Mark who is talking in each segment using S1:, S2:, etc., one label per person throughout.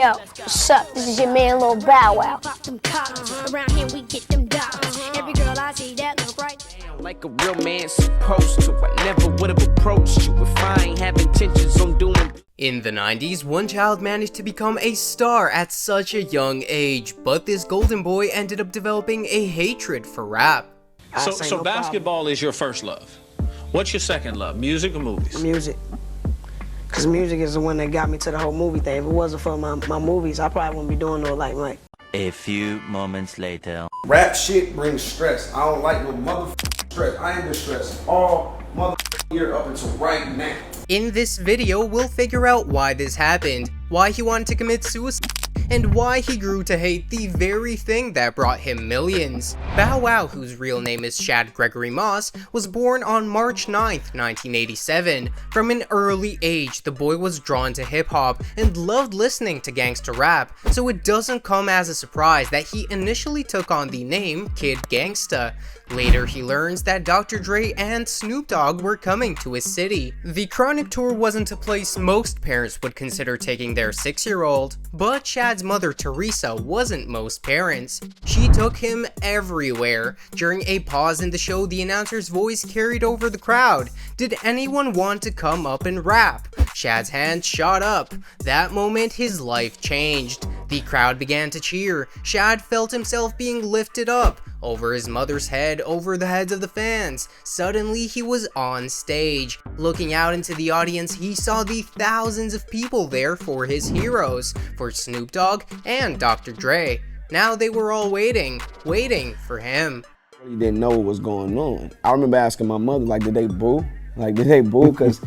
S1: Yo, what's up? This is your man Lil Bow Wow.
S2: Around here we get them dollars. Every girl I see that look right.
S3: Like a real man supposed to. I never would have approached you if I ain't have intentions on doing.
S4: In the 90s, one child managed to become a star at such a young age, but this golden boy ended up developing a hatred for rap.
S5: So basketball is your first love. What's your second love, music or movies?
S6: Music. Because music is the one that got me to the whole movie thing. If it wasn't for my movies, I probably wouldn't be doing no like.
S7: A few moments later.
S8: Rap shit brings stress. I don't like no motherfucking stress. I am distressed all motherfucking year up until right now.
S4: In this video, we'll figure out why this happened, why he wanted to commit suicide, and why he grew to hate the very thing that brought him millions. Bow Wow, whose real name is Chad Gregory Moss, was born on March 9th, 1987. From an early age, the boy was drawn to hip-hop and loved listening to gangsta rap, so it doesn't come as a surprise that he initially took on the name Kid Gangsta. Later, he learns that Dr. Dre and Snoop Dogg were coming to his city. The Chronic Tour wasn't a place most parents would consider taking their 6-year-old, but Chad's mother Teresa wasn't most parents. She took him everywhere. During a pause in the show, the announcer's voice carried over the crowd. Did anyone want to come up and rap? Chad's hand shot up. That moment, his life changed. The crowd began to cheer. Chad felt himself being lifted up, over his mother's head, over the heads of the fans. Suddenly, he was on stage. Looking out into the audience, he saw the thousands of people there for his heroes, for Snoop Dogg and Dr. Dre. Now they were all waiting for him.
S8: I really didn't know what was going on. I remember asking my mother, like, did they boo? Like, did they boo? Because,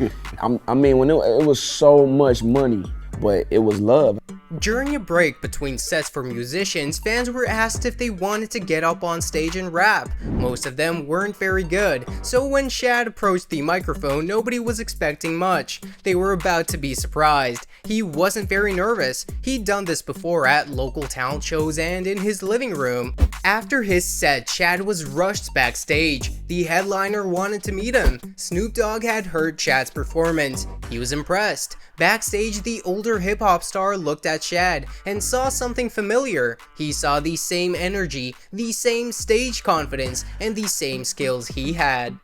S8: I mean, when it was so much money, but it was love.
S4: During a break between sets for musicians, fans were asked if they wanted to get up on stage and rap. Most of them weren't very good, so when Chad approached the microphone, nobody was expecting much. They were about to be surprised. He wasn't very nervous. He'd done this before at local talent shows and in his living room. After his set, Chad was rushed backstage. The headliner wanted to meet him. Snoop Dogg had heard Chad's performance. He was impressed. Backstage, the older hip-hop star looked at Chad and saw something familiar. He saw the same energy, the same stage confidence, and the same skills he had.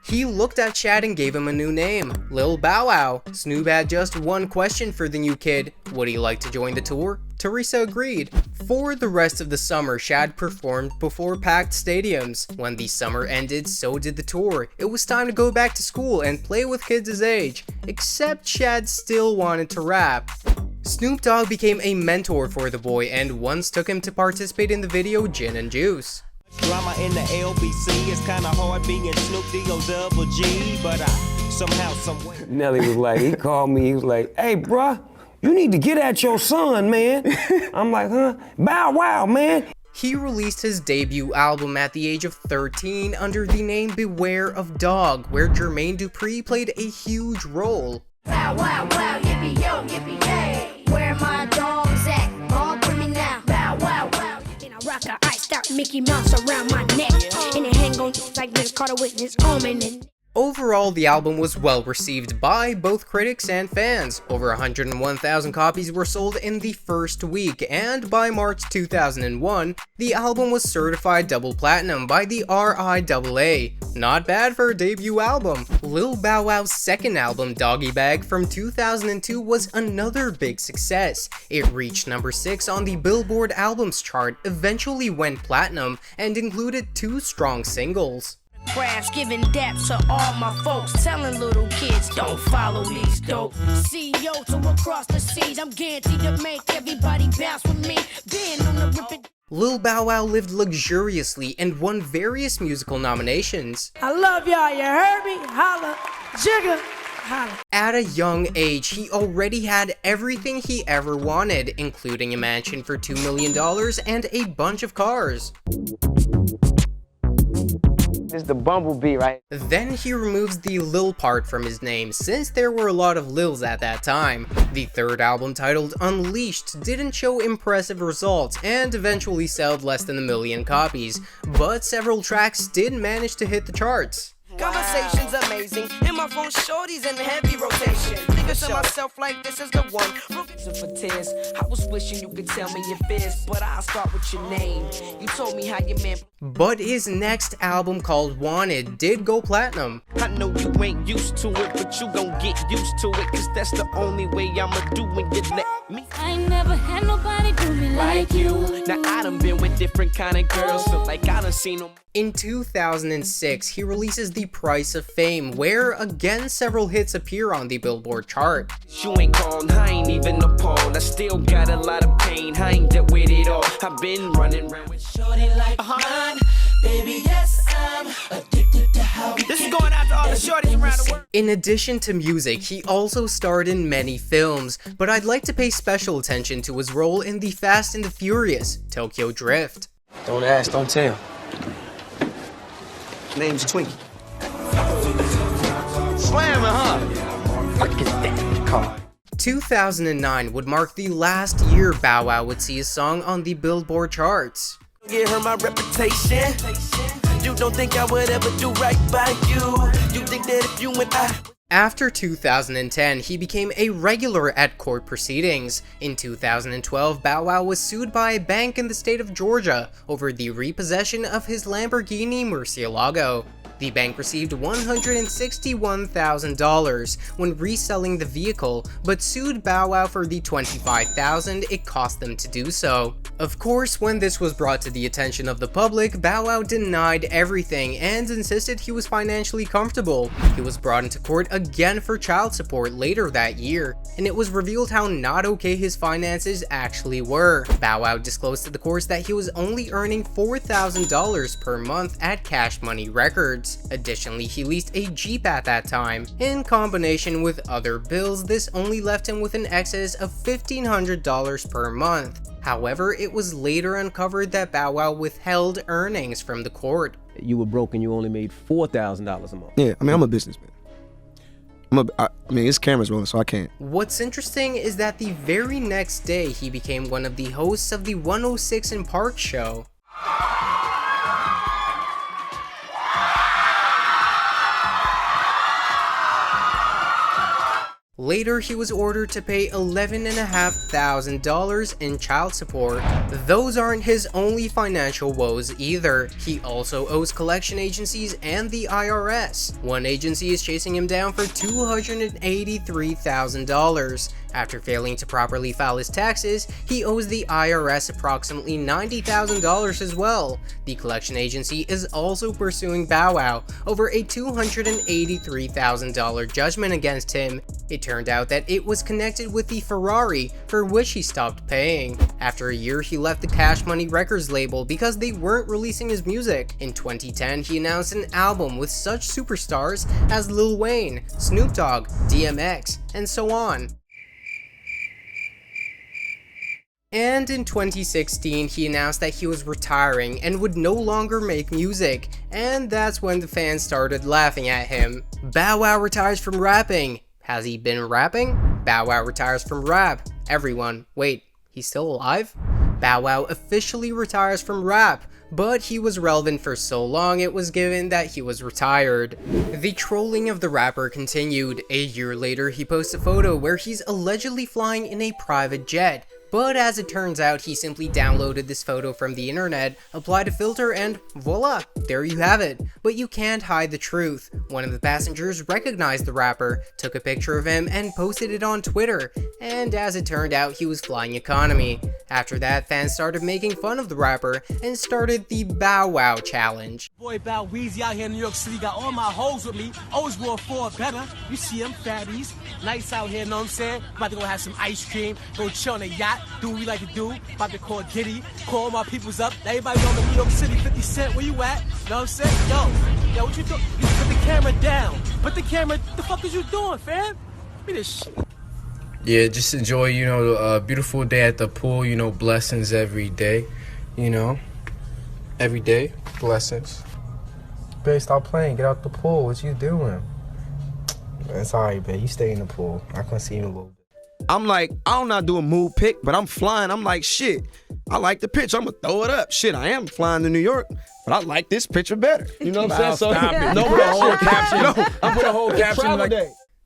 S4: He looked at Chad and gave him a new name, Lil Bow Wow. Snoop had just one question for the new kid: would he like to join the tour? Teresa agreed. For the rest of the summer, Chad performed before packed stadiums. When the summer ended, so did the tour. It was time to go back to school and play with kids his age, except Chad still wanted to rap. Snoop Dogg became a mentor for the boy and once took him to participate in the video Gin and Juice.
S9: Drama in the LBC, it's kinda hard being Snoop D-O-double G, but somehow, someway.
S10: Nelly was like, he called me, he was like, hey bruh, you need to get at your son, man. I'm like, huh? Bow Wow, man.
S4: He released his debut album at the age of 13 under the name Beware of Dog, where Jermaine Dupri played a huge role.
S2: Bow wow wow, yippee yo, yippee yay. Where my dogs at? All for me now. Bow wow wow. In a rocker, I start Mickey Mouse around my neck, and it hang on like Vince Carter with his arm in it.
S4: Overall, the album was well received by both critics and fans. Over 101,000 copies were sold in the first week, and by March 2001, the album was certified double platinum by the RIAA. Not bad for a debut album. Lil Bow Wow's second album, Doggy Bag, from 2002 was another big success. It reached number 6 on the Billboard Albums chart, eventually went platinum, and included 2 strong singles.
S2: Crafts giving daps to all my folks, telling little kids don't follow these dope CEOs to across the seas. I'm guaranteed to make everybody bounce with me. Being on the ripping.
S4: Lil Bow Wow lived luxuriously and won various musical nominations.
S6: I love y'all, you heard me? Holla, chicka, holla.
S4: At a young age, he already had everything he ever wanted, including a mansion for $2 million and a bunch of cars.
S6: This is the bumblebee, right?
S4: Then he removes the Lil part from his name, since there were a lot of Lils at that time. The third album, titled Unleashed, didn't show impressive results and eventually sold less than 1 million copies, but several tracks did manage to hit the charts.
S9: Conversation's amazing. In my phone, shorties in heavy rotation. Thinking to myself like this is the one. For tears, I was wishing you could tell me your fears, but I'll start with your name. You told me how you meant.
S4: But his next album, called Wanted, did go platinum.
S9: I know you ain't used to it, but you gon' get used to it, cause that's the only way I'ma do when you let me.
S2: I ain't never had nobody do me like you.
S9: Now I done been with different kind of girls, so like I done seen them.
S4: In 2006, he releases The Price of Fame, where again several hits appear on the Billboard chart.
S9: You ain't called, I ain't even appalled. I still got a lot of pain, I ain't dealt with it all. I've been running around with shorty like mine. Baby, yes, I'm addicted to how this is going out to all the shorties around the world.
S4: In addition to music, he also starred in many films, but I'd like to pay special attention to his role in the Fast and the Furious Tokyo Drift.
S6: Don't ask, don't tell. Name's Twinkie.
S9: Slamming, huh?
S6: Fuck is that car?
S4: 2009 would mark the last year Bow Wow would see his song on the Billboard charts.
S9: Give her my reputation. You don't think I would ever do right by you. You think that if you and I...
S4: After 2010, he became a regular at court proceedings. In 2012, Bow Wow was sued by a bank in the state of Georgia over the repossession of his Lamborghini Murcielago. The bank received $161,000 when reselling the vehicle, but sued Bow Wow for the $25,000 it cost them to do so. Of course, when this was brought to the attention of the public, Bow Wow denied everything and insisted he was financially comfortable. He was brought into court again for child support later that year, and it was revealed how not okay his finances actually were. Bow Wow disclosed to the courts that he was only earning $4,000 per month at Cash Money Records. Additionally, he leased a Jeep at that time. In combination with other bills, this only left him with an excess of $1,500 per month. However, it was later uncovered that Bow Wow withheld earnings from the court.
S11: You were broke and you only made $4,000 a month.
S12: Yeah, I mean, I'm a businessman. I mean, his camera's rolling, so I can't.
S4: What's interesting is that the very next day, he became one of the hosts of the 106 in Park show. Later, he was ordered to pay $11,500 in child support. Those aren't his only financial woes either. He also owes collection agencies and the IRS. One agency is chasing him down for $283,000. After failing to properly file his taxes, he owes the IRS approximately $90,000 as well. The collection agency is also pursuing Bow Wow over a $283,000 judgment against him. It turned out that it was connected with the Ferrari, for which he stopped paying. After a year, he left the Cash Money Records label because they weren't releasing his music. In 2010, he announced an album with such superstars as Lil Wayne, Snoop Dogg, DMX, and so on. And in 2016, he announced that he was retiring and would no longer make music, and that's when the fans started laughing at him. Bow Wow retires from rapping. Has he been rapping? Bow Wow retires from rap. Everyone, wait, he's still alive? Bow Wow officially retires from rap, but he was relevant for so long it was given that he was retired. The trolling of the rapper continued. A year later, he posts a photo where he's allegedly flying in a private jet. But as it turns out, he simply downloaded this photo from the internet, applied a filter, and voila, there you have it. But you can't hide the truth. One of the passengers recognized the rapper, took a picture of him, and posted it on Twitter. And as it turned out, he was flying economy. After that, fans started making fun of the rapper and started the BowWowChallenge.
S13: Boy Bow Weezy out here in New York City, got all my hoes with me. Always wore for better. You see them fatties, nice out here, know what I'm saying? About to go have some ice cream, go chill on a yacht, do what we like to do. About to call Diddy, call my peoples up. Everybody know the New York City, 50 Cent, where you at? Know what I'm saying? Yo, what you doing? You put the camera down. Put the camera, what the fuck is you doing, fam? Give me this shit.
S14: Yeah, just enjoy, you know, a beautiful day at the pool, you know, blessings every day, you know, every day, blessings.
S15: Babe, stop playing. Get out the pool. What you doing? It's alright, babe. You stay in the pool. I can see you in a little bit.
S12: I'm like, I'm not doing mood pick, but I'm flying. I'm like, shit, I like the picture. I'm gonna throw it up. Shit, I am flying to New York, but I like this picture better. You know what I'm saying?
S14: Stop it. No, put a whole caption. No, I put a whole caption like.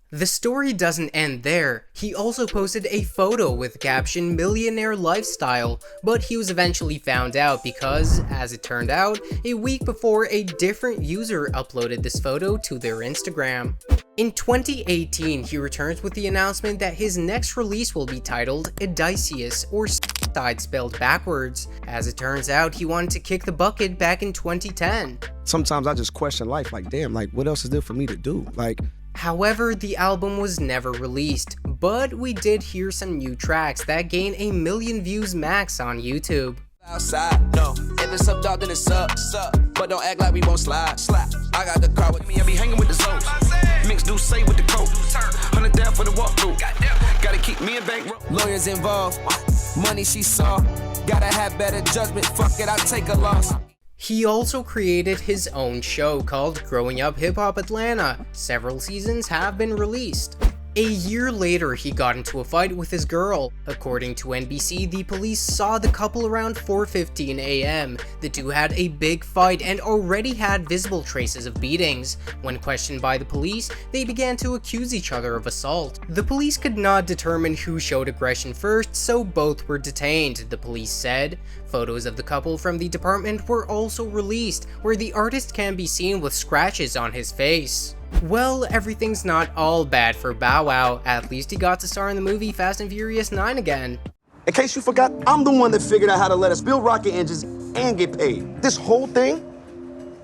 S4: The story doesn't end there. He also posted a photo with the caption "Millionaire Lifestyle," but he was eventually found out because, as it turned out, a week before a different user uploaded this photo to their Instagram. In 2018, he returns with the announcement that his next release will be titled Odysseus, or side spelled backwards. As it turns out, he wanted to kick the bucket back in 2010.
S12: Sometimes I just question life, like, damn, like, what else is there for me to do? Like,
S4: however, the album was never released, but we did hear some new tracks that gained 1 million views max on YouTube.
S9: Outside, no. If it's up, dog, then it's up. But don't act like we won't slide. I got the car with me, I be hanging with the zones. Mix do say with the coat. 100 down for the walkthrough. Gotta keep me in bankroll. Lawyers involved. Money she saw. Gotta have better judgment. Fuck it, I take a loss.
S4: He also created his own show called Growing Up Hip Hop Atlanta. Several seasons have been released. A year later, he got into a fight with his girl. According to NBC, the police saw the couple around 4:15 a.m. The two had a big fight and already had visible traces of beatings. When questioned by the police, they began to accuse each other of assault. The police could not determine who showed aggression first, so both were detained, the police said. Photos of the couple from the department were also released, where the artist can be seen with scratches on his face. Well, everything's not all bad for Bow Wow. At least he got to star in the movie Fast and Furious 9 again.
S8: In case you forgot, I'm the one that figured out how to let us build rocket engines and get paid. This whole thing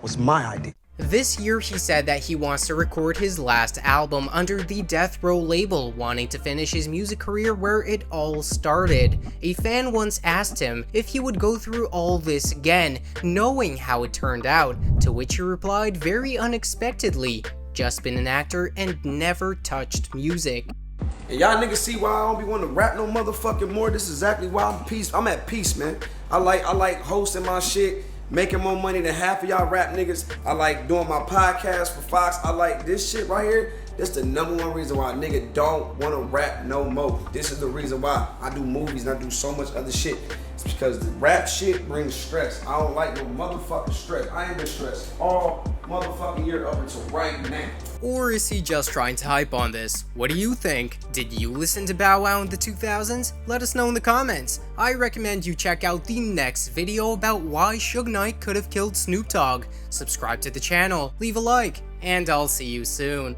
S8: was my idea.
S4: This year, he said that he wants to record his last album under the Death Row label, wanting to finish his music career where it all started. A fan once asked him if he would go through all this again, knowing how it turned out, to which he replied very unexpectedly, "Just been an actor and never touched music."
S8: And y'all niggas see why I don't be wanting to rap no motherfucking more. This is exactly why I'm at peace, man. I like hosting my shit, making more money than half of y'all rap niggas. I like doing my podcast for Fox. I like this shit right here. This the #1 reason why a nigga don't want to rap no more. This is the reason why I do movies and I do so much other shit. It's because the rap shit brings stress. I don't like no motherfucking stress. I ain't been stressed all motherfucking year up until right now.
S4: Or is he just trying to hype on this? What do you think? Did you listen to Bow Wow in the 2000s? Let us know in the comments. I recommend you check out the next video about why Suge Knight could have killed Snoop Dogg. Subscribe to the channel, leave a like, and I'll see you soon.